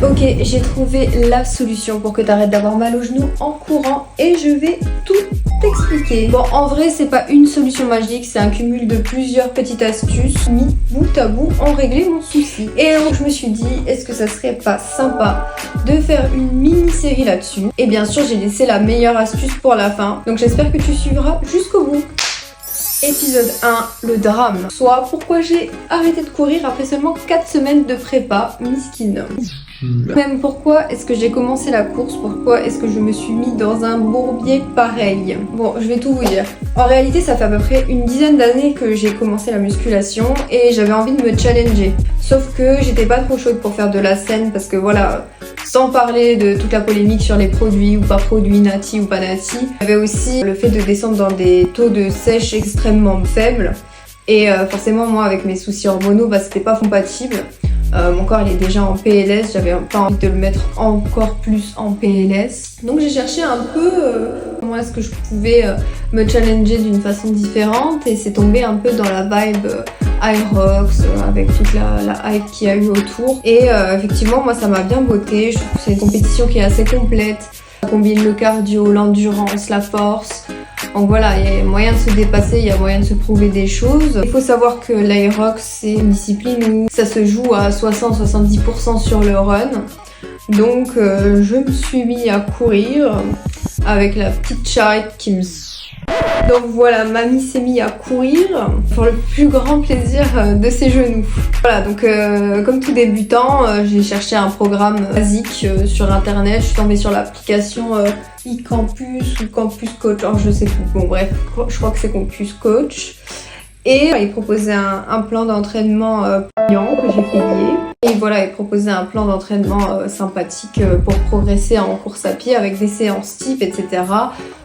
Ok, j'ai trouvé la solution pour que tu arrêtes d'avoir mal aux genoux en courant et je vais tout t'expliquer. Bon, en vrai, c'est pas une solution magique, c'est un cumul de plusieurs petites astuces mis bout à bout ont réglé mon souci. Et donc, je me suis dit, est-ce que ça serait pas sympa de faire une mini-série là-dessus? Et bien sûr, j'ai laissé la meilleure astuce pour la fin, donc j'espère que tu suivras jusqu'au bout. Épisode 1, le drame. Soit pourquoi j'ai arrêté de courir après seulement 4 semaines de prépa, miskin. Même pourquoi est-ce que j'ai commencé la course, pourquoi est-ce que je me suis mis dans un bourbier pareil. Bon, je vais tout vous dire. En réalité, ça fait à peu près une dizaine d'années que j'ai commencé la musculation et j'avais envie de me challenger. Sauf que j'étais pas trop chaude pour faire de la scène parce que voilà, sans parler de toute la polémique sur les produits ou pas produits, nati ou pas nati, il y avait aussi le fait de descendre dans des taux de sèche extrêmement faibles. Et forcément, moi, avec mes soucis hormonaux, bah, c'était pas compatible. Mon corps il est déjà en PLS, j'avais pas envie de le mettre encore plus en PLS. Donc j'ai cherché un peu comment est-ce que je pouvais me challenger d'une façon différente et c'est tombé un peu dans la vibe Hyrox avec toute la hype qu'il y a eu autour. Et effectivement moi ça m'a bien botté, je trouve que c'est une compétition qui est assez complète. Ça combine le cardio, l'endurance, la force. Donc voilà, il y a moyen de se dépasser, il y a moyen de se prouver des choses. Il faut savoir que l'Aerox, c'est une discipline où ça se joue à 60-70% sur le run. Donc je me suis mis à courir avec la petite charrette qui me... Donc voilà, mamie s'est mise à courir pour le plus grand plaisir de ses genoux. Voilà, donc comme tout débutant, j'ai cherché un programme basique sur internet. Je suis tombée sur l'application eCampus ou Campus Coach, alors je sais plus. Bon bref, je crois que c'est Campus Coach. Et il proposait un plan d'entraînement payant que j'ai payé. Et voilà, il proposait un plan d'entraînement sympathique pour progresser en course à pied avec des séances types, etc.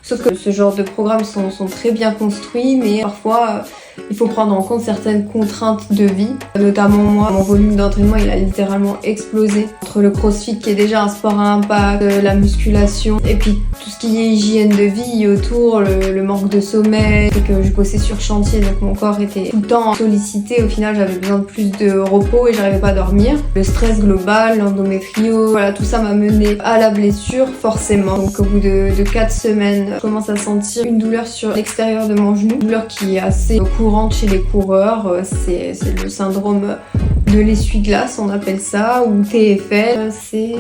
Sauf que ce genre de programmes sont très bien construits, mais parfois il faut prendre en compte certaines contraintes de vie. Notamment moi, mon volume d'entraînement il a littéralement explosé. Entre le crossfit qui est déjà un sport à impact, la musculation, et puis tout ce qui est hygiène de vie autour, le manque de sommeil, et que je bossais sur chantier, donc mon corps était tout le temps sollicité. Au final, j'avais besoin de plus de repos et j'arrivais pas à dormir. Le stress global, l'endométrio, voilà, tout ça m'a mené à la blessure, forcément. Donc au bout de 4 semaines, je commence à sentir une douleur sur l'extérieur de mon genou, une douleur qui est assez courante chez les coureurs, c'est le syndrome de l'essuie-glace, on appelle ça, ou TFL, c'est...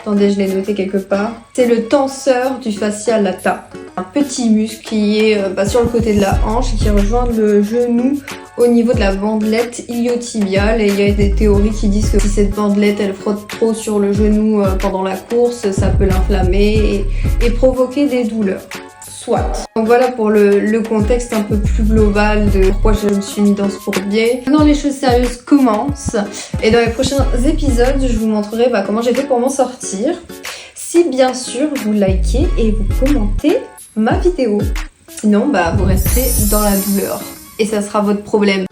Attendez, je l'ai noté quelque part. C'est le tenseur du fascia lata. Un petit muscle qui est sur le côté de la hanche et qui rejoint le genou au niveau de la bandelette iliotibiale. Et il y a des théories qui disent que si cette bandelette elle frotte trop sur le genou pendant la course, ça peut l'inflammer et provoquer des douleurs. Soit. Donc voilà pour le contexte un peu plus global de pourquoi je me suis mis dans ce bourbier. Maintenant les choses sérieuses commencent et dans les prochains épisodes je vous montrerai comment j'ai fait pour m'en sortir. Si bien sûr vous likez et vous commentez ma vidéo. Sinon vous resterez dans la douleur et ça sera votre problème.